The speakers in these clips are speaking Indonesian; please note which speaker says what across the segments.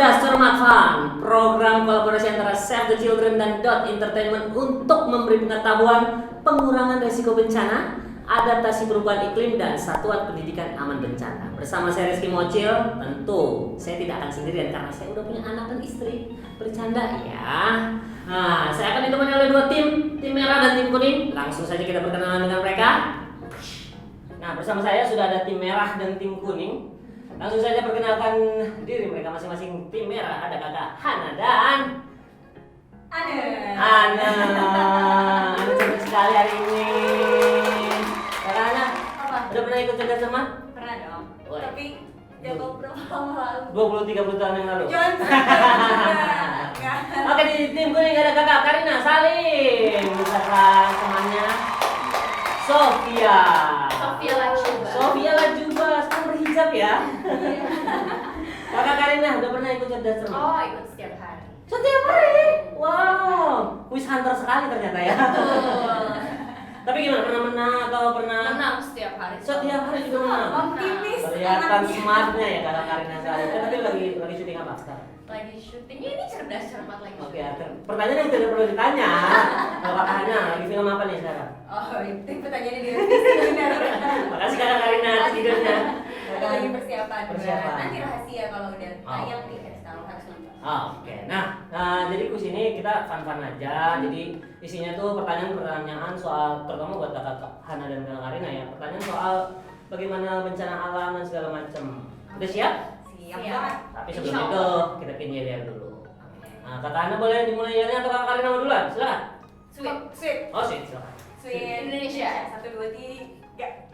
Speaker 1: Cerdas Cermat Fun, program kolaborasi antara Save the Children dan Dot Entertainment untuk memberi pengetahuan pengurangan risiko bencana, adaptasi perubahan iklim, dan satuan pendidikan aman bencana. Bersama saya Rizky Mocil, tentu saya tidak akan sendirian karena saya udah punya anak dan istri. Bercanda ya. Nah, saya akan ditemani oleh dua tim merah dan tim kuning. Langsung saja kita perkenalan dengan mereka. Nah, bersama saya sudah ada tim merah dan tim kuning. Langsung saja perkenalkan diri mereka masing-masing. Tim merah ada kakak Hana dan Ana cantik sekali hari ini. Kakak Hana, udah pernah ikut cerdas cermat?
Speaker 2: Pernah dong.
Speaker 1: Woy.
Speaker 2: Tapi jauh berapa lama lalu?
Speaker 1: 20-30 tahun yang lalu.
Speaker 2: Jangan
Speaker 1: Oke, di tim kuning ada kakak Karina Salim beserta temannya Sofia Lajuba, sekarang berhijab ya. Kakak Karina udah pernah ikut cerdas cermat?
Speaker 2: Oh, ikut setiap hari.
Speaker 1: Setiap hari? Wow, quiz hunter sekali ternyata ya. Tapi gimana, pernah menang atau pernah?
Speaker 2: Menang setiap hari.
Speaker 1: Setiap hari juga menang?
Speaker 2: Optimis.
Speaker 1: Kelihatan smartnya ya kakak Karina Salim. Tapi lagi syuting apa sekarang?
Speaker 2: Lagi syutingnya ini cerdas cermat lagi.
Speaker 1: Oke, pertanyaan yang tidak perlu ditanya. Kalau kakak Hana, lagi film apa nih sekarang?
Speaker 2: Oh, itu pertanyaannya di revisi benar.
Speaker 1: Makasih kakak Karina tidurnya.
Speaker 2: Lagi persiapan.
Speaker 1: Persiapan.
Speaker 2: Nanti rahasia kalau udah tayang di tahu harus nonton.
Speaker 1: Oke. Nah, jadi kus ini kita fun-fun aja. Jadi isinya tuh pertanyaan-pertanyaan soal, terutama buat kakak Hana dan kakak Karina ya. Pertanyaan soal bagaimana bencana alam dan segala macam. Udah siap?
Speaker 2: Siap banget.
Speaker 1: Tapi sebelum itu kita yel dulu. Nah, kakak Hana boleh dimulai yelnya atau kakak Karina mau duluan? Silakan.
Speaker 2: Sweet.
Speaker 1: Oh, silakan.
Speaker 2: Sweet Indonesia. 1, 2, 3.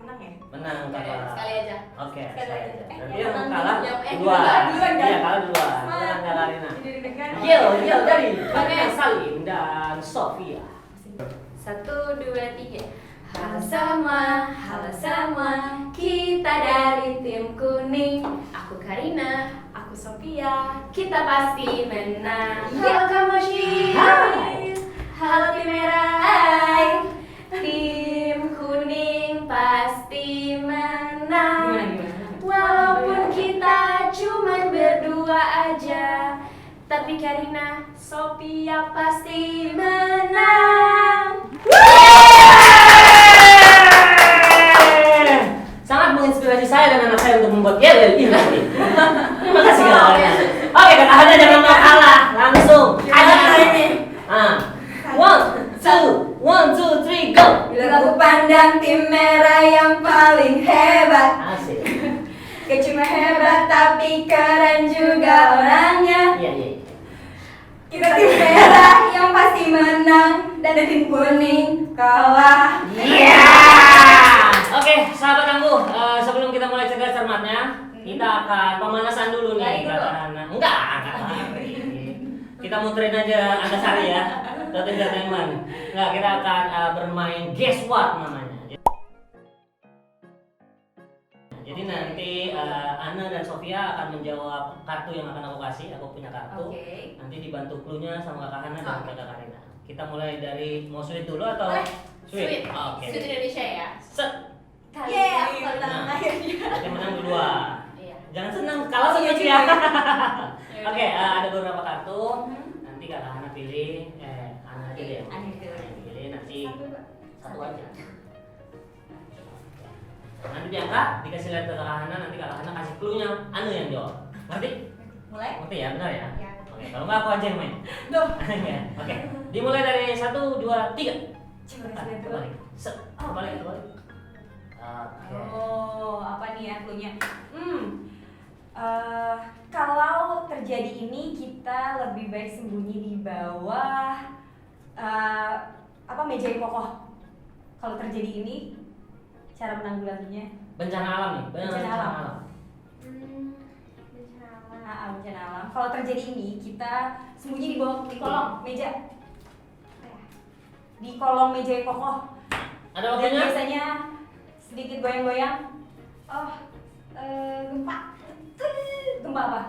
Speaker 2: Menang ya?
Speaker 1: Menang kakak.
Speaker 2: Sekali aja.
Speaker 1: Oke,
Speaker 2: Sekali
Speaker 1: sekali
Speaker 2: aja.
Speaker 1: aja. Berarti
Speaker 2: Yang
Speaker 1: yang
Speaker 2: menang
Speaker 1: kalah
Speaker 2: duluan.
Speaker 1: duluan.
Speaker 2: Duluan kan?
Speaker 1: Iya, kalah duluan. Menang kakak Karina.
Speaker 2: Jadi deg-degan.
Speaker 1: Yel dari Karina Salim dan Sofia.
Speaker 2: 1, 2, 3. Halo sama, kita dari tim kuning. Aku Karina, aku Sofia. Kita pasti menang. Welcome Moshi.
Speaker 1: Hai.
Speaker 2: Halo tim merah. Hai. Tim kuning pasti menang. Walaupun kita cuma berdua aja, tapi Karina, Sofia pasti menang.
Speaker 1: Sangat menginspirasi saya dan anak saya untuk membuat yel ini. Terima kasih kakak Karina. Oke, kakak Hana jangan mau kalah, langsung aja ini. One, two, three, go.
Speaker 2: Bila aku pandang tim merah yang paling hebat,
Speaker 1: Asik.
Speaker 2: gak cuma hebat tapi keren juga orangnya.
Speaker 1: Iya.
Speaker 2: Kita tim merah yang pasti menang dan tim kuning kalah.
Speaker 1: Iya. Oke, sahabat tangguh, sebelum kita mulai cerdas cermatnya, kita akan pemanasan dulu nih,
Speaker 2: Lari dulu?
Speaker 1: kakak Hana. Enggak lari. Kita muterin aja Antasari ya, Dot Entertainment. Enggak, kita akan bermain Guess What namanya. Jadi nanti Ana dan Sofia akan menjawab kartu yang akan aku kasih. Aku punya kartu.
Speaker 2: Oke.
Speaker 1: Nanti dibantu clue-nya sama kakak Hana dan
Speaker 2: Oke.
Speaker 1: kakak Karina. Kita mulai dari mau sweet dulu atau
Speaker 2: Boleh.
Speaker 1: sweet? Oke.
Speaker 2: Sweet Indonesia ya.
Speaker 1: Set.
Speaker 2: Yeay, aku menang
Speaker 1: Nah.
Speaker 2: akhirnya.
Speaker 1: Berarti menang duluan.
Speaker 2: Iya.
Speaker 1: Jangan senang, kalah sama
Speaker 2: Iya,
Speaker 1: ya.
Speaker 2: iya.
Speaker 1: Oke, ada beberapa kartu. Nanti kakak Hana pilih, Hana aja deh.
Speaker 2: Ana pilih.
Speaker 1: Hana pilih, nanti satu aja.
Speaker 2: aja.
Speaker 1: Nanti diangkat, dikasih lihat ke kakak Hana, nanti kakak Hana kasih clue-nya, Anu yang jawab. Ngerti?
Speaker 2: Mulai?
Speaker 1: Ngerti ya, benar ya?
Speaker 2: Iya.
Speaker 1: Oke, kalau nggak aku aja yang main.
Speaker 2: Duh.
Speaker 1: Ya, oke. Dimulai dari 1, 2, 3.
Speaker 2: Coba kasih lihat dulu.
Speaker 1: Kembali. Set. Kembali. Oke.
Speaker 2: Oh, apa nih ya clue-nya? Kalau terjadi ini kita lebih baik sembunyi di bawah meja yang kokoh. Kalau terjadi ini cara menanggulanginya
Speaker 1: Bencana alam nih,
Speaker 2: Bencana alam. Bencana alam. Kalau terjadi ini kita sembunyi di kolong meja. Di kolong meja yang kokoh.
Speaker 1: Ada
Speaker 2: Dan
Speaker 1: waktunya?
Speaker 2: biasanya sedikit goyang-goyang. Gempa. Gempa apa?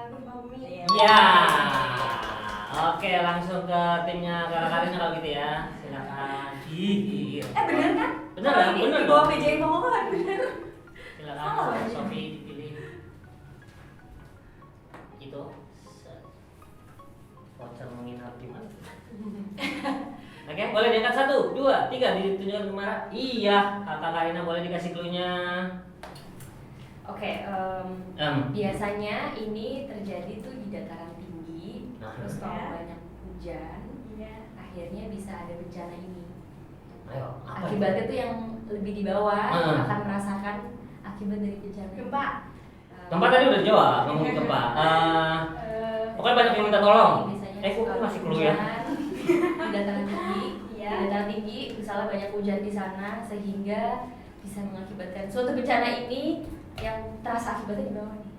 Speaker 2: Gempa bumi.
Speaker 1: Iya. Oke, langsung ke timnya kakak Karina kalau gitu ya. Silakan.
Speaker 2: Bener kan?
Speaker 1: Bener ya? Bener
Speaker 2: Di bawah
Speaker 1: dong.
Speaker 2: meja yang kokoh kan bener.
Speaker 1: Silakan
Speaker 2: Salah.
Speaker 1: Sofi dipilih. 2, 3 ditunjukkan ke Mara. Iya, Kakak Karina boleh dikasih clue-nya.
Speaker 2: Oke, biasanya ini terjadi tuh di dataran tinggi. Terus kalau banyak hujan, akhirnya bisa ada bencana ini.
Speaker 1: Ayo, apa
Speaker 2: Akibatnya tuh yang lebih di bawah akan merasakan akibat dari bencana.
Speaker 3: Gempa.
Speaker 1: Gempa tadi udah dijawab, ngomong gempa. Pokoknya banyak yang minta tolong.
Speaker 2: Biasanya
Speaker 1: Kok
Speaker 2: suka
Speaker 1: masih clue ya?
Speaker 2: hujan di dataran tinggi. Di dataran tinggi, misalnya banyak hujan di sana sehingga bisa mengakibatkan suatu bencana ini yang terasa akibatnya di bawah nih.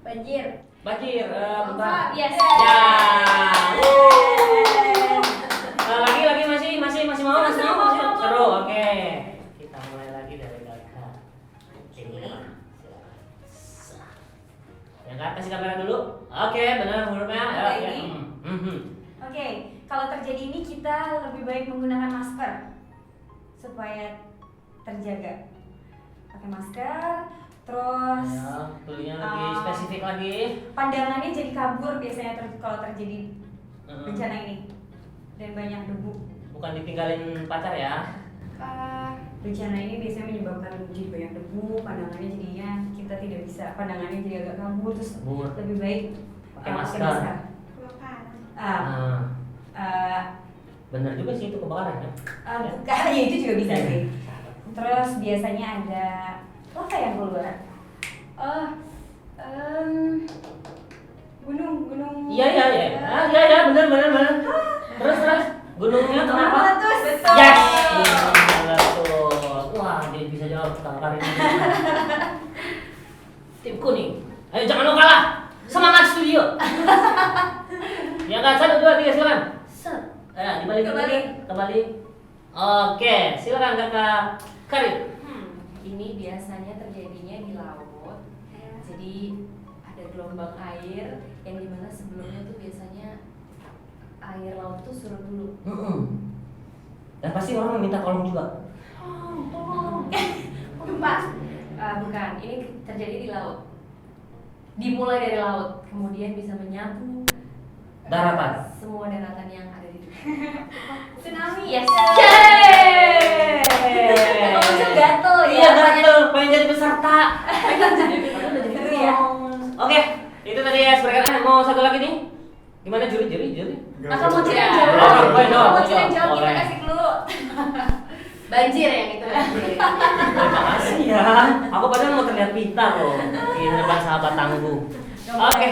Speaker 3: Banjir.
Speaker 1: Banjir, bentar.
Speaker 2: Yes.
Speaker 1: Ya. Lagi masih mau. Seru. Oke. Kita mulai lagi dari Kakak. Ini. Yang Kak kasih kamera dulu. Oke, benar hurufnya.
Speaker 2: Lagi.
Speaker 1: Ya.
Speaker 2: Oke, kalau terjadi ini kita lebih baik menggunakan masker supaya terjaga. Pakai masker, terus
Speaker 1: Ya, clue-nya lebih spesifik lagi.
Speaker 2: pandangannya jadi kabur biasanya kalau terjadi bencana ini dan banyak debu.
Speaker 1: Bukan ditinggalin pacar ya.
Speaker 2: Bencana ini biasanya menyebabkan jadi banyak debu, pandangannya jadinya kita tidak bisa, pandangannya jadi agak kabur, terus
Speaker 1: Kabur.
Speaker 2: lebih baik
Speaker 1: Pakai masker.
Speaker 3: Kebakaran.
Speaker 1: Bener juga sih itu kebakaran ya.
Speaker 2: Bukan, ya itu juga bisa sih. Terus biasanya ada apa yang keluar? Gunung.
Speaker 1: Iya, bener. Terus gunungnya kenapa?
Speaker 2: Meletus. Betul.
Speaker 1: Yes. Betul. Wah, dia bisa jawab Kak Karina. Tim kuning. Ayo jangan mau kalah. Semangat studio. Ya kan, 1, 2, 3 silakan. Kembali. Oke, silakan Kakak Karin.
Speaker 2: Ini biasanya terjadinya di laut. Jadi ada gelombang air yang dimana sebelumnya tuh biasanya air laut tuh surut dulu.
Speaker 1: Dan pasti orang minta tolong juga.
Speaker 3: Gempa.
Speaker 2: Bukan, ini terjadi di laut. Dimulai dari laut, kemudian bisa menyapu
Speaker 1: Daratan.
Speaker 2: semua daratan yang ada di dunia.
Speaker 3: Tsunami.
Speaker 2: Yes.
Speaker 1: Yeay.
Speaker 2: Kamu tuh gatel ya.
Speaker 1: Iya gatel, pengen jadi peserta.
Speaker 2: Seru ya.
Speaker 1: Oke, itu tadi ya sebenarnya. Mau satu lagi nih. Gimana juri?
Speaker 2: Kakak mau cerita
Speaker 3: Ya.
Speaker 2: jawab.
Speaker 1: Oh, boleh
Speaker 2: Kakak
Speaker 1: jawab,
Speaker 2: mau
Speaker 1: boleh
Speaker 2: cerita
Speaker 1: jawab.
Speaker 2: jawab, kita
Speaker 1: Boleh.
Speaker 2: kasih dulu. Banjir yang itu banjir.
Speaker 1: Terima kasih ya. Aku padahal mau terlihat pintar loh di depan sahabat tangguh. Oke.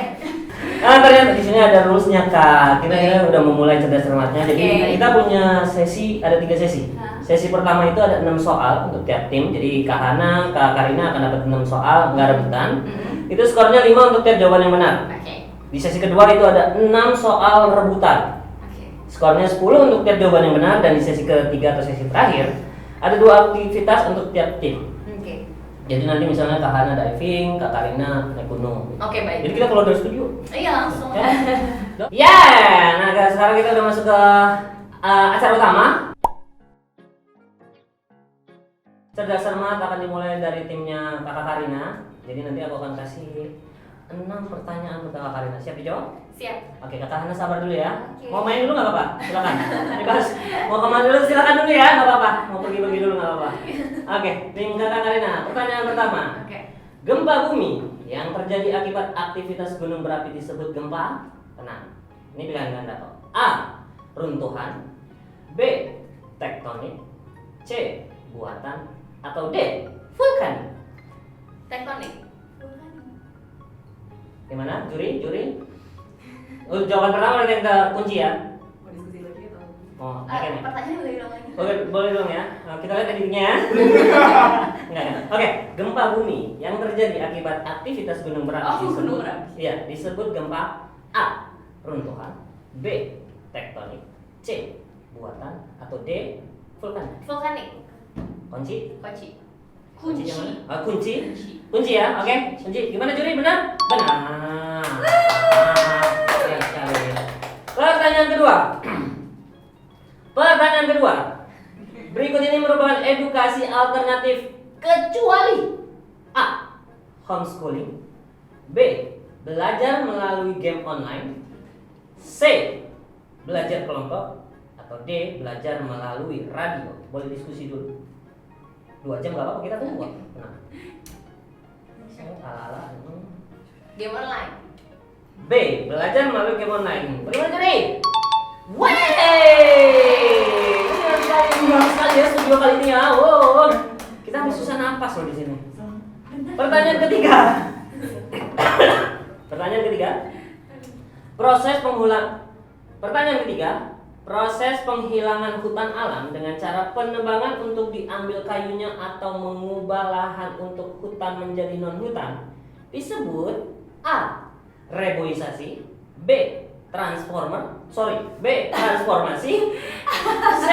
Speaker 1: Nah, ternyata di sini ada rulesnya Kak. Kita udah memulai cerdas cermatnya. Jadi
Speaker 2: Oke.
Speaker 1: kita punya sesi, ada 3 sesi. Sesi pertama itu ada 6 soal untuk tiap tim. Jadi Kak Hana, Kak Karina akan dapat 6 soal, nggak rebutan. Itu skornya 5 untuk tiap jawaban yang benar.
Speaker 2: Oke.
Speaker 1: Di sesi kedua itu ada 6 soal rebutan.
Speaker 2: Oke.
Speaker 1: Skornya 10 untuk tiap jawaban yang benar, dan di sesi ketiga atau sesi terakhir ada 2 aktivitas untuk tiap tim.
Speaker 2: Oke.
Speaker 1: Jadi nanti misalnya Kak Hana diving, Kak Karina naik gunung.
Speaker 2: Oke, baik.
Speaker 1: Jadi kita keluar dari studio.
Speaker 2: Iya, langsung.
Speaker 1: Ya, nah guys, sekarang kita udah masuk ke acara utama. Cerdas cermat akan dimulai dari timnya Kakak Karina. Jadi nanti aku akan kasih 6 pertanyaan untuk Kakak Karina. Siap dijawab?
Speaker 2: Siap.
Speaker 1: Oke, Kakak Hana sabar dulu ya.
Speaker 2: Oke.
Speaker 1: Mau main dulu nggak apa-apa? Silakan. Bebas. Mau kemana dulu silakan dulu ya, nggak apa-apa. Mau pergi-pergi dulu nggak apa-apa. Oke, tim Kakak Karina. Pertanyaan pertama.
Speaker 2: Oke.
Speaker 1: Gempa bumi yang terjadi akibat aktivitas gunung berapi disebut gempa? Tenang. Ini pilihan ganda kok. A. Runtuhan. B. Tektonik. C. Buatan. Atau D. Vulkanik.
Speaker 2: Tektonik.
Speaker 1: Gimana? Juri? Jawaban pertama nanti kita kunci ya.
Speaker 2: Mau diskusi lagi atau?
Speaker 1: Oh, oke nih.
Speaker 3: Pertanyaan boleh dong lagi.
Speaker 1: Oke, boleh dong ya. Nah, kita lihat editingnya ya. Enggak ya. Oke, gempa bumi yang terjadi akibat aktivitas gunung berapi
Speaker 2: Oh,
Speaker 1: disebut,
Speaker 2: gunung berapi.
Speaker 1: Iya, disebut gempa. A. Runtuhan. B. Tektonik. C. Buatan. Atau D. Vulkanik.
Speaker 2: Vulkanik.
Speaker 1: Kunci?
Speaker 2: Kunci.
Speaker 1: yang mana? Ah, kunci. Kunci ya. Oke. Kunci. Gimana juri? Benar? Benar. Keren sekali. Pertanyaan kedua. Berikut ini merupakan edukasi alternatif kecuali A. Homeschooling. B. Belajar melalui game online. C. Belajar kelompok. Atau D. Belajar melalui radio. Boleh diskusi dulu. 2 jam gak apa-apa, kita tunggu. Nah. Ala-ala.
Speaker 2: Game online.
Speaker 1: B. Belajar melalui game online. Bagaimana tadi? Wey! Benar sekali ya studio kali ini ya. Wow. Kita habis susah napas loh di sini. Pertanyaan ketiga. Pertanyaan ketiga. Proses penghilangan hutan alam dengan cara penebangan untuk diambil kayunya atau mengubah lahan untuk hutan menjadi non-hutan disebut A. Reboisasi, B. Transformasi, C.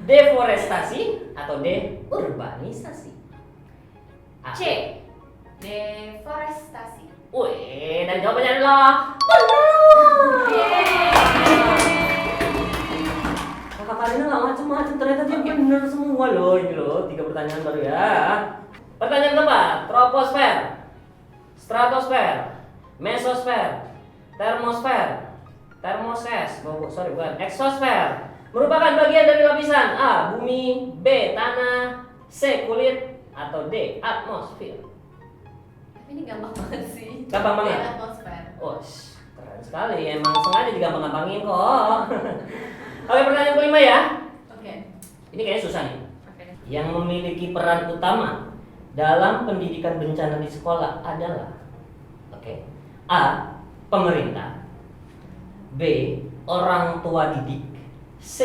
Speaker 1: Deforestasi, atau D. Urbanisasi. A.
Speaker 2: C. Deforestasi.
Speaker 1: Wih, dan jawabannya adalah benar. Kakak Karina nggak macam-macam, ternyata dia benar semua loh. Ini loh, 3 pertanyaan baru ya. Pertanyaan keempat, troposfer, stratosfer, mesosfer, eksosfer merupakan bagian dari lapisan A. Bumi, B. Tanah, C. Kulit, atau D. Atmosfer.
Speaker 2: Tapi ini gampang banget sih.
Speaker 1: Gampang banget?
Speaker 2: Ya, atmosfer.
Speaker 1: Oh, keren sekali. Emang sengaja digampang-gampangin kok. Oke, pertanyaan kelima ya.
Speaker 2: Oke.
Speaker 1: Ini kayaknya susah nih.
Speaker 2: Oke.
Speaker 1: Yang memiliki peran utama dalam pendidikan bencana di sekolah adalah A. Pemerintah, B. Orang tua didik, C.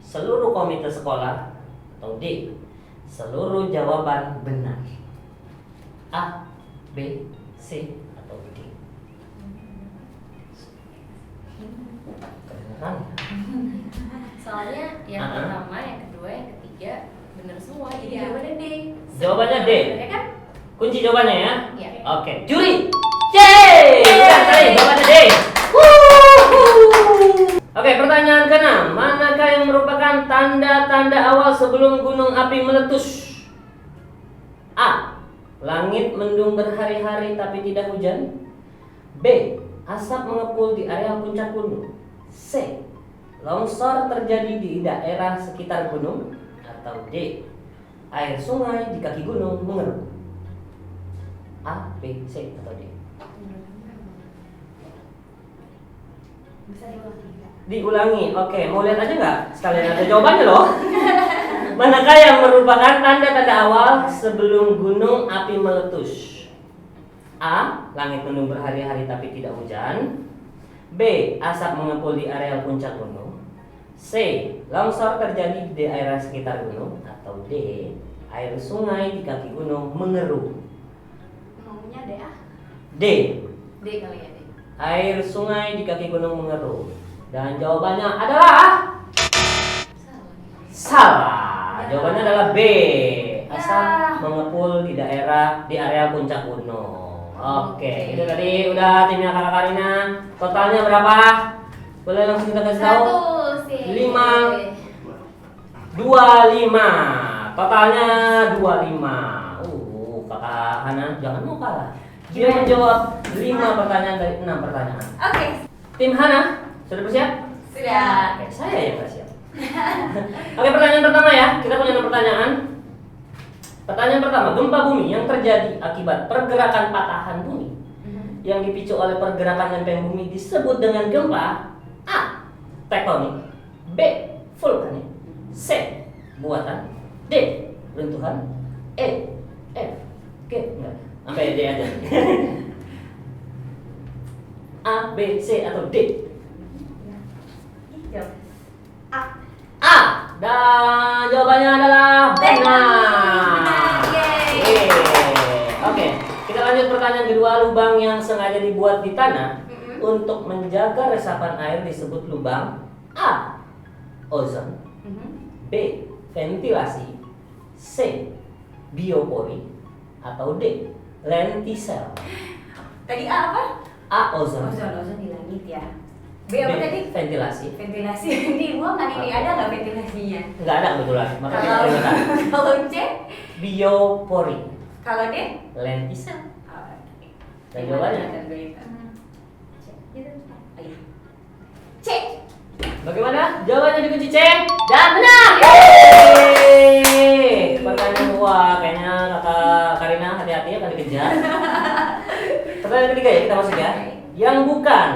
Speaker 1: Seluruh komite sekolah, atau D. Seluruh jawaban benar. A, B, C, atau D. Kedengeran?
Speaker 2: Soalnya yang pertama, yang kedua, yang ketiga bener semua. Jadi jawabannya D.
Speaker 1: Jawabannya D.
Speaker 2: Ya kan?
Speaker 1: Kunci jawabannya ya?
Speaker 2: Iya.
Speaker 1: Oke, juri. Yeay! Benar sekali, jawabannya D. Oke, pertanyaan ke-6. Manakah yang merupakan tanda-tanda awal sebelum gunung api meletus? A. Langit mendung berhari-hari tapi tidak hujan. B. Asap mengepul di area puncak gunung. C. Longsor terjadi di daerah sekitar gunung. Atau D. Air sungai di kaki gunung mengeruh. A, B, C, atau D.
Speaker 2: Bisa diulangi.
Speaker 1: Diulangi, oke. Mau lihat aja nggak? Sekalian ada jawabannya loh. Manakah yang merupakan tanda-tanda awal sebelum gunung api meletus? A. Langit mendung berhari-hari tapi tidak hujan. B. Asap mengepul di area puncak gunung. C. Longsor terjadi di daerah sekitar gunung. Atau D. Air sungai di kaki gunung mengeruh.
Speaker 3: Maunya D ah.
Speaker 1: D.
Speaker 2: D kali ya, D.
Speaker 1: Air sungai di kaki gunung mengeruh. Dan jawabannya adalah salah. Jawabannya adalah B. Asap mengepul di area puncak gunung. Oke, itu tadi udah timnya Kakak Karina. Totalnya berapa? Boleh langsung kita kasih tahu? 5 25. Totalnya 25. Kakak Hana jangan mau kalah. Dia menjawab 5 pertanyaan dari 6 pertanyaan.
Speaker 3: Oke.
Speaker 1: Tim Hana, sudah bersiap?
Speaker 3: Sudah.
Speaker 1: Oke, saya yang bersiap. Oke, pertanyaan pertama ya. Kita punya 6 pertanyaan. Pertanyaan pertama, gempa bumi yang terjadi akibat pergerakan patahan bumi yang dipicu oleh pergerakan lempeng bumi disebut dengan gempa A. Tektonik, B. Vulkanik, C. Buatan, D. Runtuhan, E. F. G. Enggak, sampai D aja. A, B, C, atau D?
Speaker 3: A.
Speaker 1: A. Dan jawabannya adalah benar.
Speaker 3: Yeay.
Speaker 1: Oke, kita lanjut pertanyaan kedua. Lubang yang sengaja dibuat di tanah untuk menjaga resapan air disebut lubang A. Ozon, B. Ventilasi, C. Biopori, atau D. Lentisel.
Speaker 3: Tadi A apa?
Speaker 1: A. Ozon,
Speaker 3: Ozon di langit ya. B apa tadi?
Speaker 1: Ventilasi.
Speaker 3: Ventilasi. Di ruangan ini ada nggak ventilasinya?
Speaker 1: Enggak ada kebetulan, makanya
Speaker 3: Kalau
Speaker 1: kita ingat.
Speaker 3: kalau C?
Speaker 1: Biopori,
Speaker 3: Kalau D?
Speaker 1: lentisel.
Speaker 3: Oh,
Speaker 1: Dan jawabannya?
Speaker 3: C.
Speaker 1: Bagaimana? Jawabannya dikunci C dan benar. Pertanyaan wah, kayaknya kakak Karina hati-hati ya kali kejar. Pertanyaan ketiga ya, kita masuk ya. Yang bukan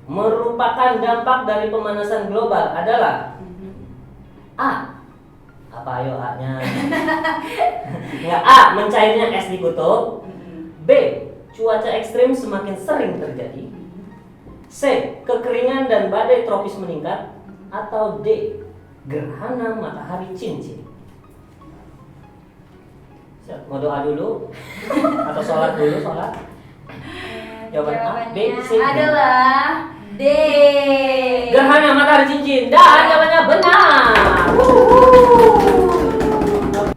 Speaker 1: merupakan dampak dari pemanasan global adalah A. Apa ayo A-nya? Ya, A. Mencairnya es di kutub. B. Cuaca ekstrim semakin sering terjadi. C. Kekeringan dan badai tropis meningkat. Atau D. Gerhana matahari cincin. Siap, mau doa dulu? Atau sholat dulu, sholat? Jawaban A, B, C, D.
Speaker 3: adalah D.
Speaker 1: Gerhana matahari cincin dan jawabannya benar.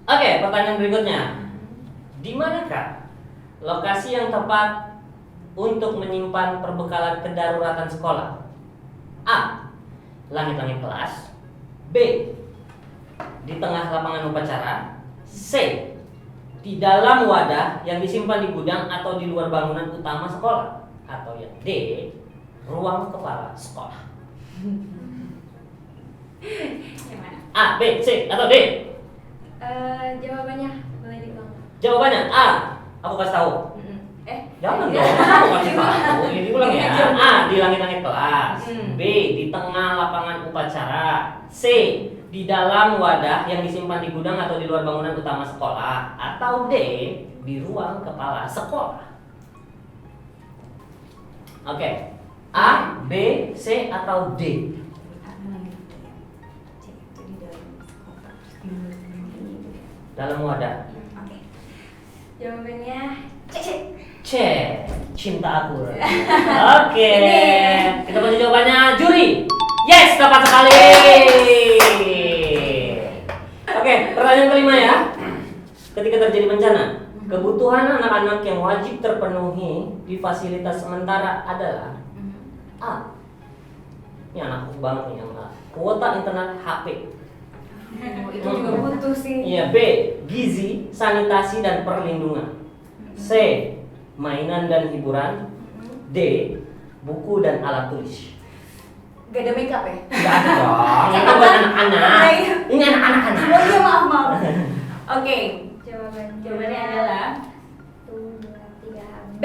Speaker 1: Oke, pertanyaan berikutnya. Di manakah lokasi yang tepat untuk menyimpan perbekalan kedaruratan sekolah? A. Langit-langit kelas. B. Di tengah lapangan upacara. C. Di dalam wadah yang disimpan di gudang atau di luar bangunan utama sekolah. Atau yang D. Ruang kepala sekolah.
Speaker 3: Yang mana?
Speaker 1: A, B, C, atau D?
Speaker 2: Jawabannya boleh diulang.
Speaker 1: Jawabannya A. Aku kasih tahu. Jangan dong, aku kasih tahu. Ini ulang ya. A. Di langit-langit kelas. B. Di tengah lapangan upacara. C. Di dalam wadah yang disimpan di gudang atau di luar bangunan utama sekolah. Atau D. Di ruang kepala sekolah. Oke. A, B, C, atau D? Dalam wadah.
Speaker 3: Oke.
Speaker 2: Jawabannya
Speaker 1: C. Cinta aku. Oke. Kita baca jawabannya juri. Yes, tepat sekali. Oke, pertanyaan kelima ya. Ketika terjadi bencana, kebutuhan anak-anak yang wajib terpenuhi di fasilitas sementara adalah A. Ini anak banget nih yang A. Kuota internet HP.
Speaker 3: Itu juga butuh sih.
Speaker 1: Iya, B. Gizi, sanitasi dan perlindungan. C. Mainan dan hiburan. D. Buku dan alat tulis.
Speaker 3: Gak ada makeup ya?
Speaker 1: Enggak dong, itu buat anak-anak. Ini anak-anak.
Speaker 3: Oh iya, maaf. Oke.
Speaker 2: jawabannya
Speaker 3: adalah
Speaker 2: 1, 2, 3.
Speaker 3: B.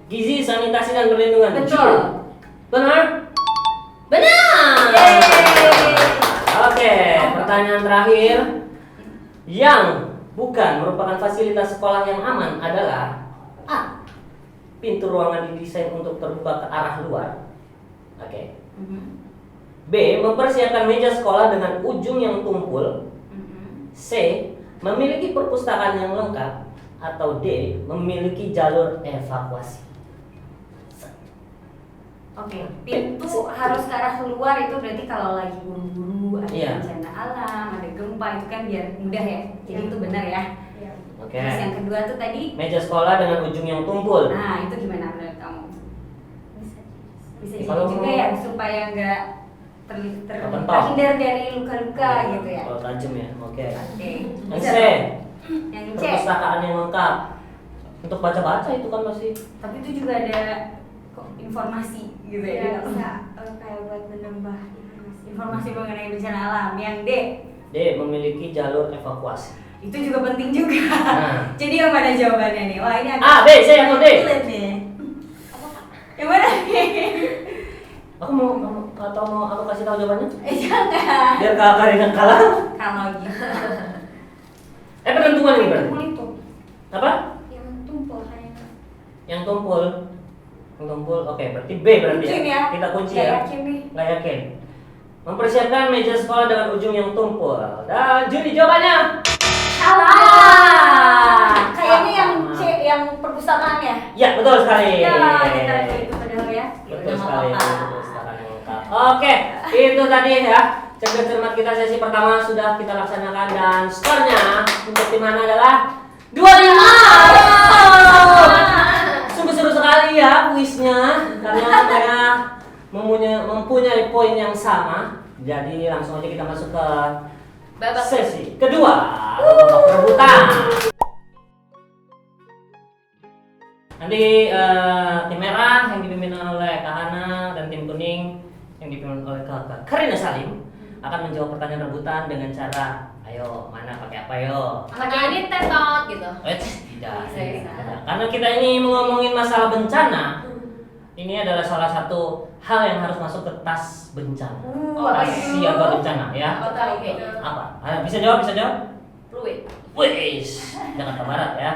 Speaker 1: Gizi, sanitasi dan perlindungan.
Speaker 3: Betul.
Speaker 1: Benar? Benar. Oke, pertanyaan terakhir. Yang bukan merupakan fasilitas sekolah yang aman adalah A. Pintu ruangan didesain untuk terbuka ke arah luar. Oke. B. Mempersiapkan meja sekolah dengan ujung yang tumpul. C. Memiliki perpustakaan yang lengkap. Atau D. Memiliki jalur evakuasi.
Speaker 3: Oke, pintu harus ke arah keluar itu berarti kalau lagi buru-buru ada
Speaker 1: Iya.
Speaker 3: bencana alam, ada gempa itu kan biar mudah ya. Jadi itu benar ya.
Speaker 1: Oke.
Speaker 3: Terus yang kedua tuh tadi,
Speaker 1: Meja sekolah dengan ujung yang tumpul.
Speaker 3: nah itu gimana menurut kamu? Bisa jadi
Speaker 1: Kalau
Speaker 3: juga
Speaker 1: mau-
Speaker 3: ya supaya nggak
Speaker 1: Terpental.
Speaker 3: terhindar dari luka-luka gitu ya.
Speaker 1: Kalau tajam ya, oke.
Speaker 3: Oke.
Speaker 1: Yang
Speaker 3: Bisa
Speaker 1: C.
Speaker 3: dong. Yang C.
Speaker 1: Perpustakaan yang lengkap. Untuk baca-baca itu kan masih.
Speaker 3: Tapi itu juga ada kok informasi gitu ya.
Speaker 2: Ya, bisa kayak buat menambah
Speaker 3: Informasi mengenai bencana alam. Yang D.
Speaker 1: D. Memiliki jalur evakuasi.
Speaker 3: Itu juga penting juga.
Speaker 1: Nah.
Speaker 3: Jadi yang mana jawabannya nih? Wah ini
Speaker 1: A, B, C, atau D?
Speaker 3: sulit nih. Yang mana nih?
Speaker 1: Aku mau atau mau aku kasih tahu jawabannya?
Speaker 3: Jangan.
Speaker 1: Biar kakak Karina kalah.
Speaker 3: Kalau gitu.
Speaker 1: Penentuan ini berarti.
Speaker 3: Tumpul.
Speaker 1: Apa?
Speaker 2: yang tumpul kayaknya.
Speaker 1: Yang tumpul. Yang tumpul. Oke, berarti B berarti
Speaker 3: Yakin ya?
Speaker 1: Kita kunci
Speaker 3: Nggak
Speaker 1: ya.
Speaker 3: yakin nih.
Speaker 1: Nggak yakin. Mempersiapkan meja sekolah dengan ujung yang tumpul. Dan juri jawabannya.
Speaker 3: Salah. Kayaknya yang C, yang perpustakaan ya.
Speaker 1: Ya, betul sekali.
Speaker 3: Ya, kita itu padahal ya.
Speaker 1: Betul
Speaker 3: Nggak
Speaker 1: sekali.
Speaker 3: apa-apa.
Speaker 1: Perpustakaan yang lengkap. Oke, itu tadi ya. Cerdas cermat kita sesi pertama sudah kita laksanakan dan skornya untuk tim mana adalah 25. Sungguh seru sekali ya kuisnya karena mereka mempunyai poin yang sama. Jadi langsung aja kita masuk ke
Speaker 2: Babak
Speaker 1: sesi kedua, babak perebutan. Nanti tim merah yang dipimpin oleh Kak Hana dan tim kuning yang dipimpin oleh Kakak Karina Salim akan menjawab pertanyaan rebutan dengan cara ayo mana pakai apa yo.
Speaker 2: Pakai ini tetot gitu.
Speaker 1: Tidak.
Speaker 2: Bisa.
Speaker 1: Karena kita ini ngomongin masalah bencana. Ini adalah salah satu hal yang harus masuk ke tas bencana. Tas siaga bencana ya.
Speaker 2: Oke.
Speaker 1: Apa? Bisa jawab?
Speaker 2: Fluid.
Speaker 1: Wis, Jakarta Barat ya.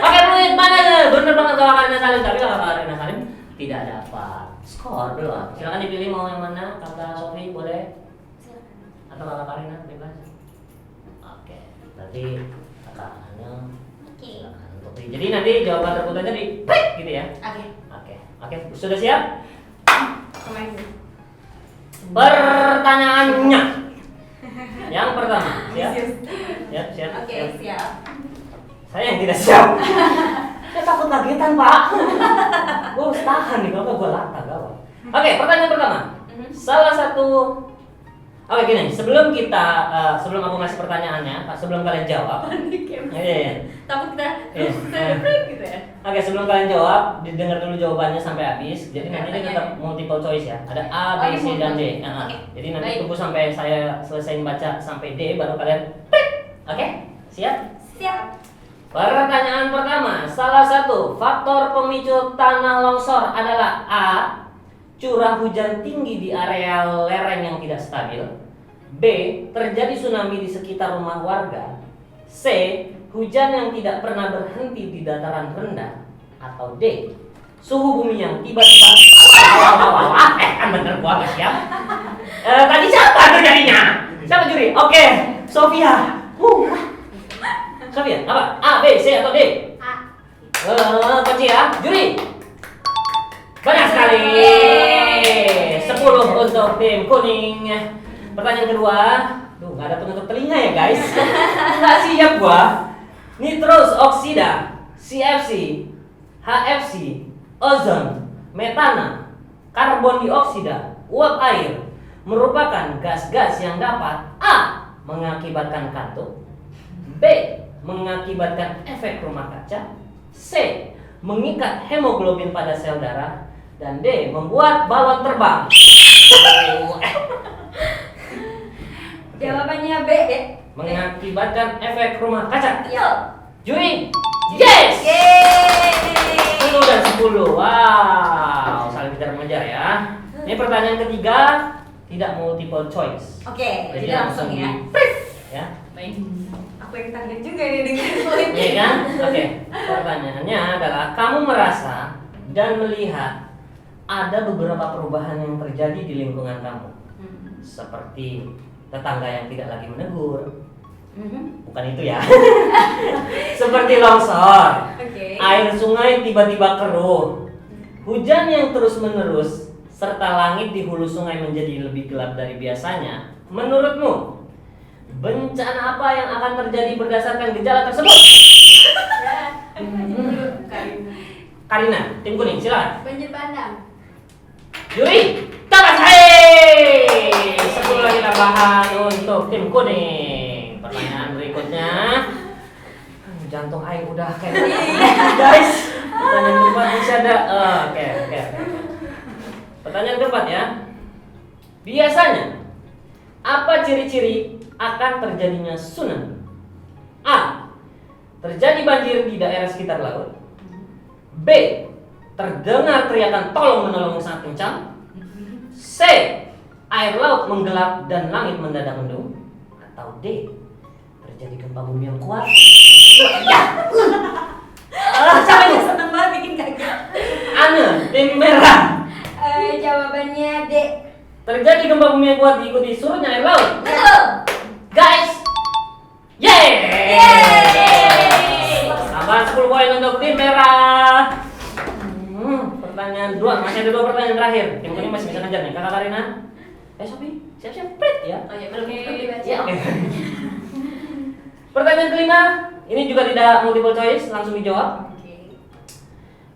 Speaker 1: Oke, fluid mana ya? Bener banget kalau Karina Salim, tapi kalau Karina Salim tidak dapat skor belum. Silakan dipilih mau yang mana. Kakak Sofi boleh? Atau kakak Karina bebas. Oke, berarti kakak Hana. Silakan untuk jadi nanti jawaban rebutannya di break gitu ya. Oke, sudah siap? Pertanyaannya yang pertama, siap? Siap.
Speaker 3: Siap.
Speaker 1: Saya yang tidak siap. Saya takut kagetan, Pak. Gue harus tahan nih, kalau gue lata gawat. Oke, pertanyaan pertama. Salah satu. Oke, gini. Sebelum aku ngasih pertanyaannya, sebelum kalian jawab. Iya.
Speaker 3: Takut kita gitu ya.
Speaker 1: Oke, sebelum kalian jawab, didengar dulu jawabannya sampai habis. Jadi nanti ini tetap multiple choice ya. Ada A, B, C, dan D. Jadi nanti tunggu sampai saya selesai baca sampai D, baru kalian. Oke, siap?
Speaker 3: Siap.
Speaker 1: Pertanyaan pertama, salah satu faktor pemicu tanah longsor adalah A. Curah hujan tinggi di area lereng yang tidak stabil. B. Terjadi tsunami di sekitar rumah warga. C. Hujan yang tidak pernah berhenti di dataran rendah. Atau D. Suhu bumi yang tiba-tiba kan bener gua gak siap. Tadi siapa terjadinya? Siapa juri? Oke, Sofia. Sofia, apa? A, B, C, atau D? A. Kunci ya, juri. Banyak sekali. 10 untuk tim kuning. Pertanyaan kedua. Duh, gak ada penutup telinga ya guys. Gak siap gua. Nitrous oksida, CFC, HFC, ozon, metana, karbon dioksida, uap air merupakan gas-gas yang dapat A. Mengakibatkan kantuk, B. Mengakibatkan efek rumah kaca, C. Mengikat hemoglobin pada sel darah, dan D. Membuat balon terbang.
Speaker 3: Jawabannya B ya.
Speaker 1: Mengakibatkan efek rumah kaca.
Speaker 3: Iya.
Speaker 1: Juri, yes.
Speaker 3: Yeay.
Speaker 1: 10 dan 10. Wow, saling kejar mengejar ya. Ini pertanyaan ketiga, tidak multiple choice.
Speaker 3: Oke,
Speaker 1: Jadi
Speaker 3: jadi langsung ya.
Speaker 1: Ya.
Speaker 2: Baik.
Speaker 3: Aku yang kaget juga nih dengan fluid.
Speaker 1: Iya kan? Oke. Pertanyaannya adalah kamu merasa dan melihat ada beberapa perubahan yang terjadi di lingkungan kamu. Seperti tetangga yang tidak lagi menegur. Bukan itu ya. Seperti longsor.
Speaker 3: Oke.
Speaker 1: Air sungai tiba-tiba keruh. Hujan yang terus-menerus serta langit di hulu sungai menjadi lebih gelap dari biasanya. Menurutmu, bencana apa yang akan terjadi berdasarkan gejala tersebut? Karina, tim kuning, silakan.
Speaker 3: Banjir bandang.
Speaker 1: Juri, tapas hai. 10 lagi tambahan untuk tim kuning. Pertanyaan berikutnya. Jantung aing udah kayak guys. Pertanyaan keempat bisa ada. Oke. Pertanyaan keempat ya. Biasanya apa ciri-ciri akan terjadinya tsunami? A. Terjadi banjir di daerah sekitar laut. B. Terdengar teriakan tolong menolong yang sangat kencang. C. Air laut menggelap dan langit mendadak mendung. Atau D. Terjadi gempa bumi yang kuat.
Speaker 3: Siapa yang seneng banget bikin kaget?
Speaker 1: Ana, tim merah.
Speaker 3: Jawabannya D.
Speaker 1: Terjadi gempa bumi yang kuat diikuti surutnya air laut.
Speaker 3: Betul.
Speaker 1: Guys, yeay! Tambahan 10 poin untuk tim merah. Pertanyaan 2, masih ada 2 pertanyaan terakhir. Tim kuning masih bisa ngejar nih. Kakak Karina, Sofi, siap-siap, prit ya.
Speaker 3: Oh ya, belum dibaca.
Speaker 1: Ya, oke. Pertanyaan kelima, ini juga tidak multiple choice, langsung dijawab.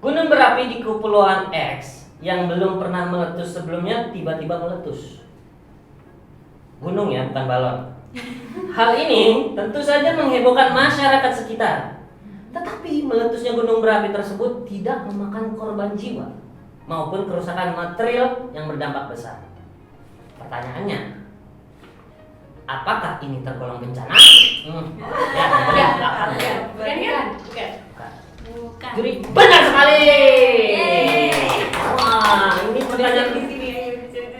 Speaker 1: Gunung berapi di Kepulauan X yang belum pernah meletus sebelumnya tiba-tiba meletus. Gunung ya, bukan balon. Hal ini tentu saja menghebohkan masyarakat sekitar. Tetapi meletusnya gunung berapi tersebut tidak memakan korban jiwa. maupun kerusakan material yang berdampak besar. Pertanyaannya, apakah ini tergolong bencana? Ya,
Speaker 2: Bukan.
Speaker 3: Bukan.
Speaker 1: Juri, benar sekali.
Speaker 3: Yeay.
Speaker 1: Wah, ini pertanyaan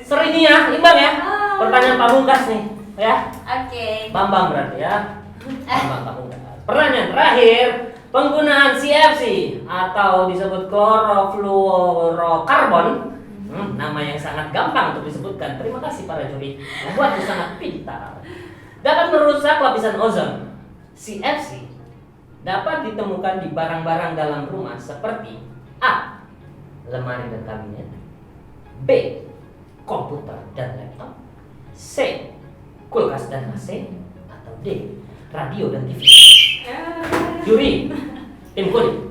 Speaker 1: seri nih ya, imbang ya. Pertanyaan pamungkas nih, ya.
Speaker 3: Oke.
Speaker 1: Bambang berarti ya. Bambang pamungkas. Pertanyaan terakhir, penggunaan CFC atau disebut klorofluorokarbon, nama yang sangat gampang untuk disebutkan. Terima kasih para juri, membuatku sangat pintar. Dapat merusak lapisan ozon. CFC dapat ditemukan di barang-barang dalam rumah seperti A. lemari dan kabinet, B. komputer dan laptop, C. kulkas dan AC, atau D. radio dan TV. Juri, tim kuning,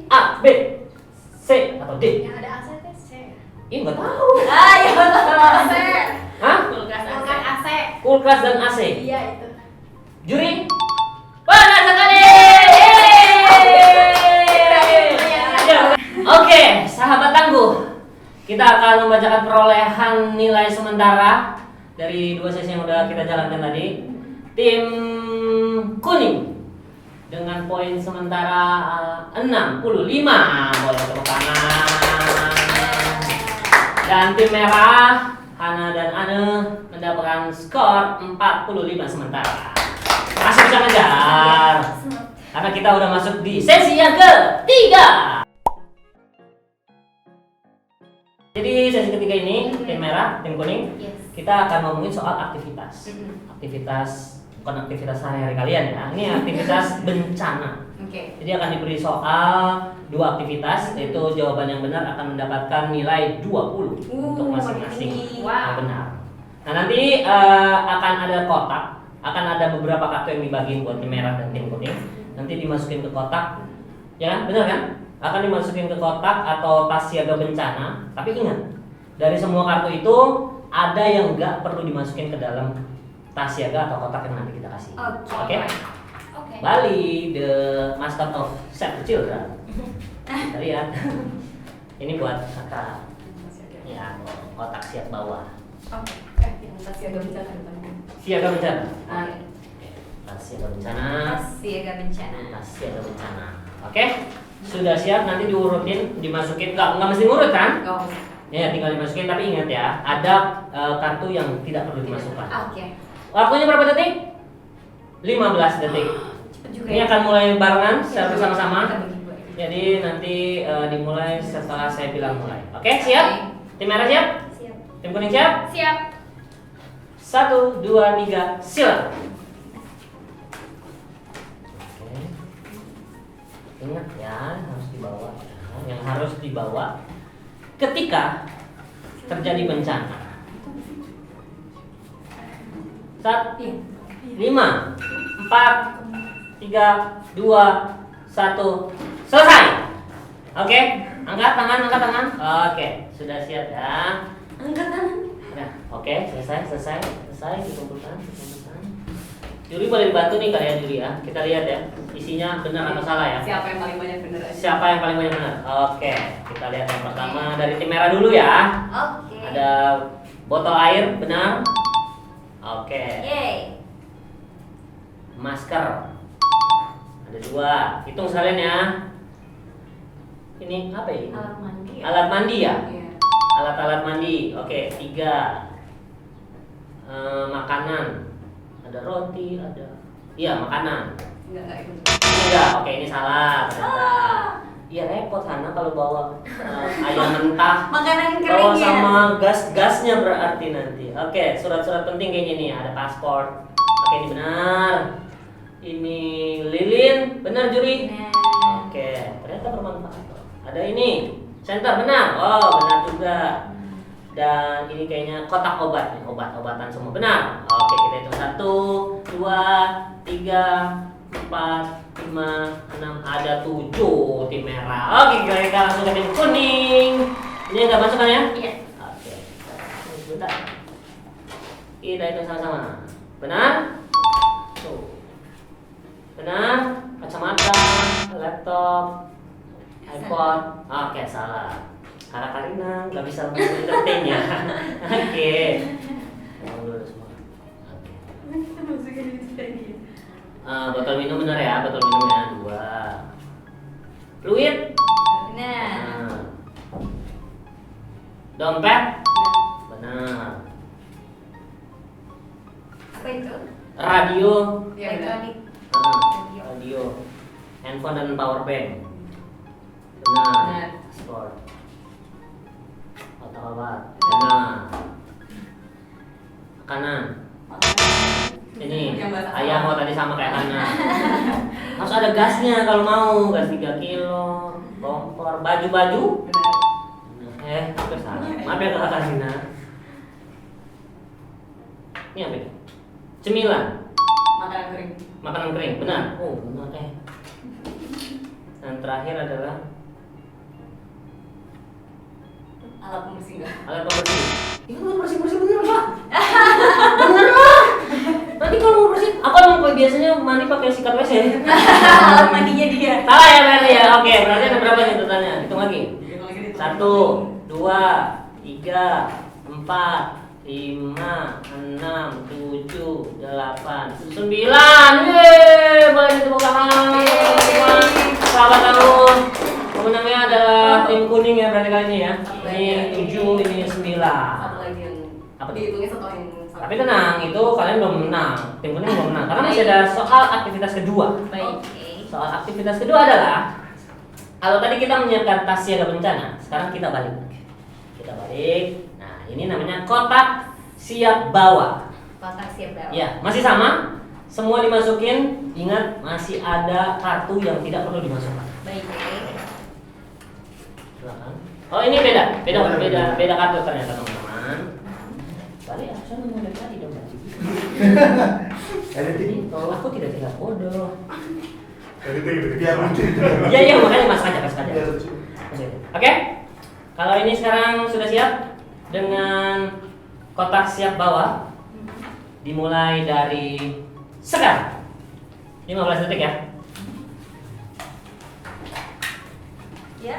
Speaker 1: A, B, C, atau D?
Speaker 2: Yang ada AC teh C.
Speaker 1: Ih, nggak tahu.
Speaker 3: Ya betul.
Speaker 2: AC.
Speaker 1: Hah?
Speaker 2: Kulkas
Speaker 3: Kulkas
Speaker 2: AC.
Speaker 1: Kulkas dan AC.
Speaker 2: Iya itu.
Speaker 1: Juri, benar sekali. Oke, sahabat tangguh, kita akan membacakan perolehan nilai sementara dari 2 sesi yang udah kita jalankan tadi. Tim kuning dengan poin sementara 65, boleh tepuk tangan. Dan tim merah, Hana dan Ane, mendapatkan skor 45 sementara. Masih bisa ngejar, karena kita udah masuk di sesi yang ketiga. Jadi sesi ketiga ini, tim merah, tim kuning,
Speaker 2: Yes.
Speaker 1: kita akan ngomongin soal aktivitas. Aktivitas, bukan aktivitas sehari-hari kalian ya, ini aktivitas bencana.
Speaker 3: Oke.
Speaker 1: Jadi akan diberi soal 2 aktivitas, yaitu jawaban yang benar akan mendapatkan nilai 20 untuk masing-masing
Speaker 3: ini.
Speaker 1: yang benar. Nah nanti akan ada kotak, akan ada beberapa kartu yang dibagiin buat tim merah dan tim kuning. Nanti dimasukin ke kotak, ya kan? Benar kan? Akan dimasukin ke kotak atau tas siaga bencana. Tapi ingat, dari semua kartu itu ada yang nggak perlu dimasukin ke dalam tas siaga atau kotak yang nanti kita kasih.
Speaker 3: Oke.
Speaker 2: Oke.
Speaker 1: Bali, the mascot of Save the Children. Kita lihat. Ini buat kakak. Ya, kotak siap bawa.
Speaker 2: Oke. Yang tas siaga bencana depan.
Speaker 1: Siaga bencana.
Speaker 2: Oke.
Speaker 1: Tas siaga bencana.
Speaker 3: Siaga bencana.
Speaker 1: Tas siaga bencana. Oke. Sudah siap, nanti diurutin, dimasukin. Nggak mesti ngurut kan?
Speaker 3: Oh.
Speaker 1: Ya, tinggal dimasukin. Tapi ingat ya, ada kartu yang tidak perlu dimasukkan.
Speaker 3: Oke.
Speaker 1: Waktunya berapa detik? 15 detik.
Speaker 3: Cepet juga
Speaker 1: Ini
Speaker 3: ya.
Speaker 1: akan mulai barengan secara bersama-sama.
Speaker 3: Kita bagi 2 ya.
Speaker 1: Jadi nanti dimulai setelah saya bilang mulai. Oke, siap? Tim merah siap?
Speaker 3: Siap.
Speaker 1: Tim kuning siap?
Speaker 2: Siap.
Speaker 1: 1, 2, 3, silakan. Oke. Ingat ya, harus dibawa. Yang harus dibawa ketika terjadi bencana. 1, 5, 4, 3, 2, 1, selesai. Oke, angkat tangan. Oke, sudah siap ya.
Speaker 3: Angkat tangan.
Speaker 1: Nah, oke, selesai, dikumpulkan. Juri boleh dibantu nih kalian juri ya. Kita lihat ya, isinya benar atau salah ya.
Speaker 2: Siapa yang paling banyak bener aja?
Speaker 1: Siapa yang paling banyak benar? Oke, kita lihat yang pertama dari tim merah dulu ya.
Speaker 3: Oke.
Speaker 1: Ada botol air, benar. Oke.
Speaker 3: Yeay.
Speaker 1: Masker. Ada 2. Hitung sekalian ya. Ini apa ya?
Speaker 3: Alat mandi.
Speaker 1: Alat mandi ya?
Speaker 2: Iya.
Speaker 1: Alat-alat mandi. Oke, 3. Makanan. Ada roti, ada. Iya, makanan.
Speaker 2: Enggak itu.
Speaker 1: Enggak. Oke, ini salah ternyata. Iya repot karena kalau bawa ayam mentah.
Speaker 3: Makanan
Speaker 1: Bawa
Speaker 3: kering ya.
Speaker 1: sama gas-gasnya berarti nanti. Oke, surat-surat penting kayaknya nih. Ada paspor. Oke, ini benar. Ini lilin, benar juri?
Speaker 3: Nah.
Speaker 1: Oke, ternyata bermanfaat. Ada ini, center benar. Oh, benar juga. Dan ini kayaknya kotak obat nih, obat-obatan semua benar. Oke, kita hitung 1, 2, 3, 4, 5, 6, ada 7 tim merah. Oke, kita langsung ke tim kuning. Ini udah masuk kan ya?
Speaker 3: Iya.
Speaker 1: Oke, sebentar. Kita hitung sama-sama. Benar? Tuh. Benar? Kacamata, laptop, iPod. Oke, salah. Kakak Karina nggak bisa entertain ya. Oke. Mau dulu semua. Oke. Botol minum benar ya, botol minumnya 2. Fluid.
Speaker 3: Benar.
Speaker 1: Benar. Dompet. Benar.
Speaker 3: Apa itu?
Speaker 1: Radio.
Speaker 2: Iya, benar.
Speaker 3: Elektronik.
Speaker 1: Radio. Handphone dan power bank. Benar.
Speaker 2: Benar.
Speaker 1: Sport. Obat. Benar. Makanan. Ini
Speaker 2: Yang bahasa
Speaker 1: ayam mau tadi sama kayak Hana. Harus ada gasnya kalau mau, gas 3 kilo, kompor, baju-baju.
Speaker 2: Benar.
Speaker 1: Itu salah. Maaf ya Kakak Karina. Ini apa itu? Cemilan.
Speaker 2: Makanan kering.
Speaker 1: Makanan kering, benar. Oh, benar Dan terakhir adalah
Speaker 2: Alat pembersih enggak?
Speaker 1: alat pembersih. Itu mau bersih-bersih bener Pak. Bener lah. Nanti kalau mau bersih, aku emang biasanya mandi pakai sikat WC.
Speaker 3: Alat mandinya dia.
Speaker 1: Salah ya berarti ya. Oke, berarti ada berapa nih totalnya? Hitung lagi. 1, 2, 3, 4, 5, 6, 7, 8, 9. Yeay, boleh ditepuk tangan. Selamat tahun. Pemenangnya adalah tim kuning ya berarti kali ini ya. Ini 7, ini 9.
Speaker 2: Satu lagi yang
Speaker 1: Apa tuh?
Speaker 2: dihitungnya satu yang
Speaker 1: Tapi tenang, itu kalian belum menang. Tim kuning belum menang karena masih ada soal aktivitas kedua.
Speaker 2: baik.
Speaker 1: Soal aktivitas kedua adalah kalau tadi kita menyiapkan tas siaga bencana, sekarang kita balik. Kita balik. Nah, ini namanya kotak siap bawa.
Speaker 3: Kotak siap bawa.
Speaker 1: Ya, masih sama. Semua dimasukin. Ingat, masih ada kartu yang tidak perlu dimasukkan.
Speaker 3: Baik.
Speaker 1: Silakan. Oh, ini beda kartu ternyata teman-teman. Balik, saya mau dari tadi dong.
Speaker 4: Editing.
Speaker 1: Kalau aku tidak bodoh.
Speaker 4: Biar lucu.
Speaker 1: Iya, makanya mas aja.
Speaker 4: Biar lucu.
Speaker 1: Oke, kalau ini sekarang sudah siap dengan kotak siap bawa, dimulai dari sekarang 15 detik ya.
Speaker 3: Ya.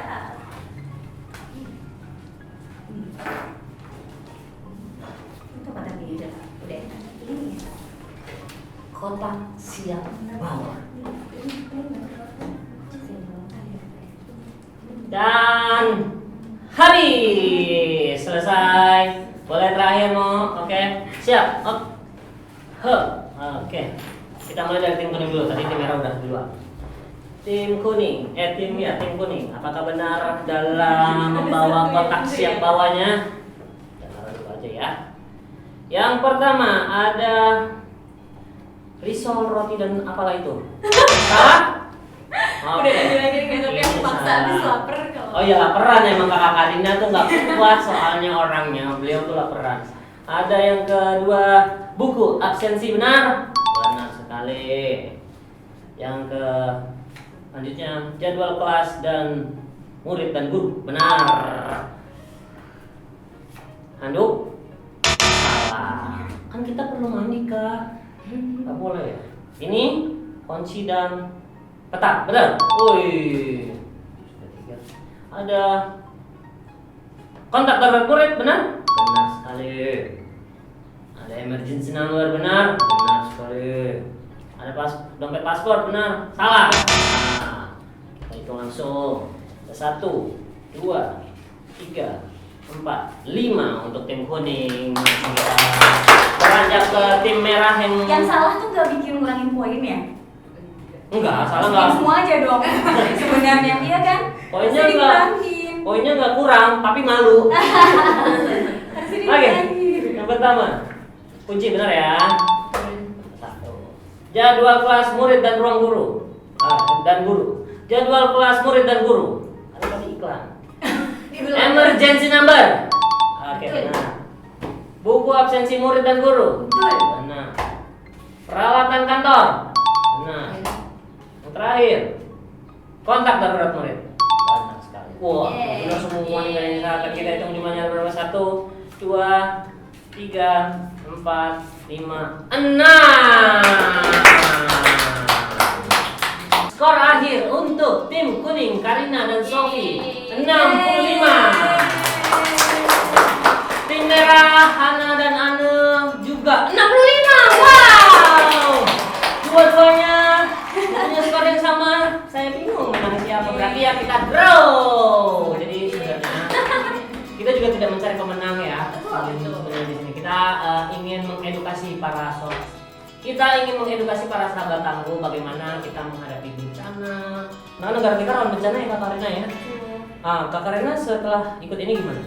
Speaker 3: Itu pada dia udah. Ini.
Speaker 1: Kotak siap bawa. Dan habis, selesai. Boleh terakhir mau, oke, siap. Oke. Kita mulai dari tim kuning dulu. Tadi tim merah udah duluan. Tim kuning, tim kuning. Apakah benar dalam membawa kotak siap bawanya? Kita taruh dulu aja ya. Yang pertama ada risol, roti dan apalah itu. Salah?
Speaker 2: Udah lagi tapi aku paksa habis
Speaker 1: salah.
Speaker 2: lapar kalau.
Speaker 1: Oh iya laparan emang Kakak Karina tuh nggak kuat soalnya orangnya, beliau tuh laparan. Ada yang kedua, buku absensi benar? Benar sekali. Yang ke selanjutnya jadwal kelas dan murid dan guru benar. Handuk? Salah. Kan kita perlu mandi Kak. Nggak boleh ya. Ini kunci dan peta benar? Wih. Sudah 3. Ada kontak darurat murid benar? Benar sekali. Ada emergency number benar? Benar sekali. Ada dompet paspor benar? Salah. Nah, kita hitung langsung. Ada 1, 2, 3, 4, 5 untuk tim kuning. Kita beranjak ke tim merah
Speaker 3: Yang salah tuh nggak bikin ngurangin poin ya?
Speaker 1: Enggak, salah
Speaker 3: Masukin
Speaker 1: enggak.
Speaker 3: semua aja dong. Sebenarnya iya kan?
Speaker 1: Poinnya
Speaker 3: Harusnya
Speaker 1: enggak.
Speaker 3: dikurangin.
Speaker 1: Poinnya enggak kurang, tapi malu.
Speaker 3: Harusnya
Speaker 1: Oke.
Speaker 3: dikurangin.
Speaker 1: Yang pertama, kunci benar ya. 1. Jadwal kelas murid dan ruang guru. Dan guru. Jadwal kelas murid dan guru. Ada tadi iklan. Emergency number. Oke,
Speaker 3: Betul.
Speaker 1: benar. Buku absensi murid dan guru.
Speaker 3: Betul.
Speaker 1: Benar. Peralatan kantor. Benar. Yang terakhir, kontak darurat murid. Benar sekali. Wah,
Speaker 3: Yeay.
Speaker 1: benar semua nih kayaknya. Saat kita hitung jumlahnya ada berapa? 1, 2, 3, 4, 5, 6. Skor akhir untuk tim kuning Karina dan Sofi 65. panitia kita draw. Jadi sebenarnya kita juga tidak mencari pemenang ya. Sebenarnya di sini kita ingin mengedukasi para sahabat tangguh bagaimana kita menghadapi bencana. Nah, negara kita rawan bencana ya Kak Karina ya. Kak Karina setelah ikut ini gimana?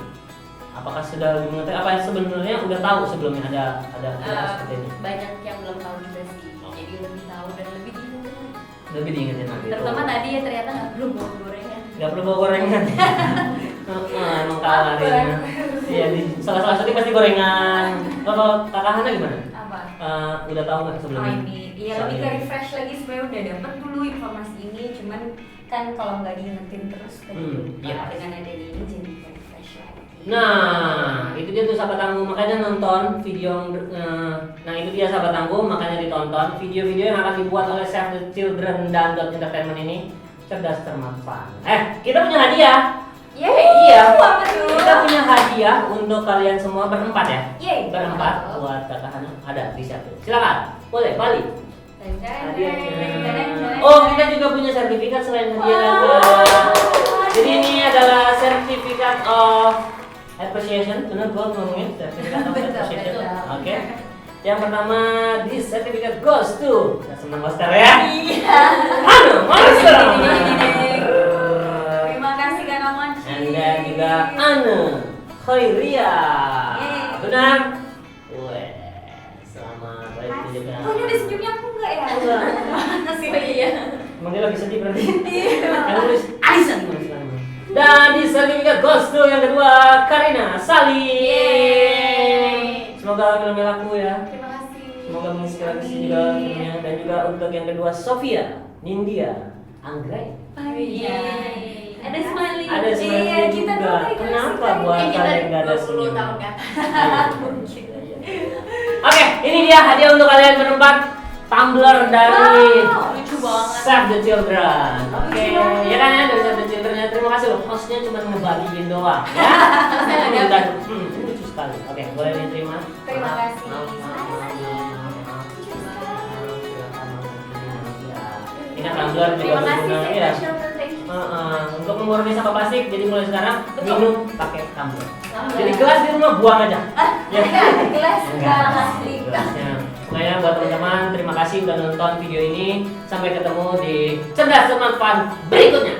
Speaker 1: Apakah sudah lebih mengetahui? Apa sebenarnya udah tahu sebelumnya ada seperti ini?
Speaker 2: Banyak yang belum tahu juga sih. Jadi lebih tahu dan lebih diingetin.
Speaker 1: Lebih diingetin lagi.
Speaker 2: Terutama tadi ya ternyata nggak perlu bawa gorengan.
Speaker 1: Gak perlu bawa gorengan. Emang kalah Karina. Iya, salah satu pasti gorengan. Kalau Kakak Hana gimana?
Speaker 2: Apa?
Speaker 1: Udah tahu nggak sebelumnya?
Speaker 3: ini iya lebih ke refresh lagi supaya udah dapet dulu informasi ini, cuman kan kalau nggak diingetin terus kan
Speaker 1: iya.
Speaker 3: dengan adanya ini jadi refresh lagi.
Speaker 1: Nah, itu dia tuh sahabat tangguh, makanya nonton video. Nah, itu dia sahabat tangguh, makanya ditonton video-video yang akan dibuat oleh Save the Children dan Entertainment ini cerdas, cermat, fun. Kita punya hadiah. Iya,
Speaker 3: apa tuh?
Speaker 1: kita punya hadiah untuk kalian semua berempat ya.
Speaker 3: Yeay.
Speaker 1: Berempat buat Kakak Hana ada di situ. Silakan, boleh balik. Hadiahnya. Oh, kita juga punya sertifikat selain hadiah. Jadi ini adalah sertifikat of appreciation. Benar gua ngomongin sertifikat of appreciation. Oke. Yang pertama, this certificate goes to senang Master ya.
Speaker 3: Iya.
Speaker 1: Hana Master.
Speaker 3: Terima kasih Kak Kamanci.
Speaker 1: Anda juga Ana Khairia. Benar? Weh, selamat itu juga.
Speaker 3: Oh, ini ada senyumnya aku enggak ya?
Speaker 2: Kasih iya.
Speaker 1: Emang dia lagi sedih berarti? Yang tulis Alisa gimana sekarang? Dan di sertifikat goes to yang kedua Karina Sali. Semoga filmnya laku ya.
Speaker 2: Terima kasih.
Speaker 1: Semoga menginspirasi juga filmnya. Dan juga untuk yang kedua Sofia Nindya Anggrek.
Speaker 3: Iya. Ada smiley.
Speaker 1: Ada smiley
Speaker 3: Iya, kita
Speaker 1: juga.
Speaker 3: doang
Speaker 1: Kenapa buat kalian nggak ada
Speaker 2: 20
Speaker 1: senyum?
Speaker 2: tahun kan.
Speaker 1: Oke, ini dia hadiah untuk kalian berempat. Tumbler dari
Speaker 2: Lucu banget.
Speaker 1: Save the Children. Oke,
Speaker 3: Lucu banget.
Speaker 1: ya kan ya dari Save the Children. Terima kasih loh, hostnya cuma ngebagiin doang. Ya. Ini lucu sekali. Oke, boleh diterima.
Speaker 3: Terima kasih.
Speaker 1: Ini tumbler juga
Speaker 3: Terima kasih
Speaker 1: berguna ya.
Speaker 3: special thank you.
Speaker 1: Untuk mengurangi sampah plastik, jadi mulai sekarang
Speaker 3: Betul.
Speaker 1: minum pakai tumbler.
Speaker 3: Tumbler.
Speaker 1: Jadi gelas di rumah buang aja. Ya.
Speaker 3: Gelas
Speaker 1: Enggak.
Speaker 3: plastik.
Speaker 1: Gelasnya. Makanya buat teman-teman, terima kasih udah nonton video ini. Sampai ketemu di Cerdas Cermat Fun berikutnya.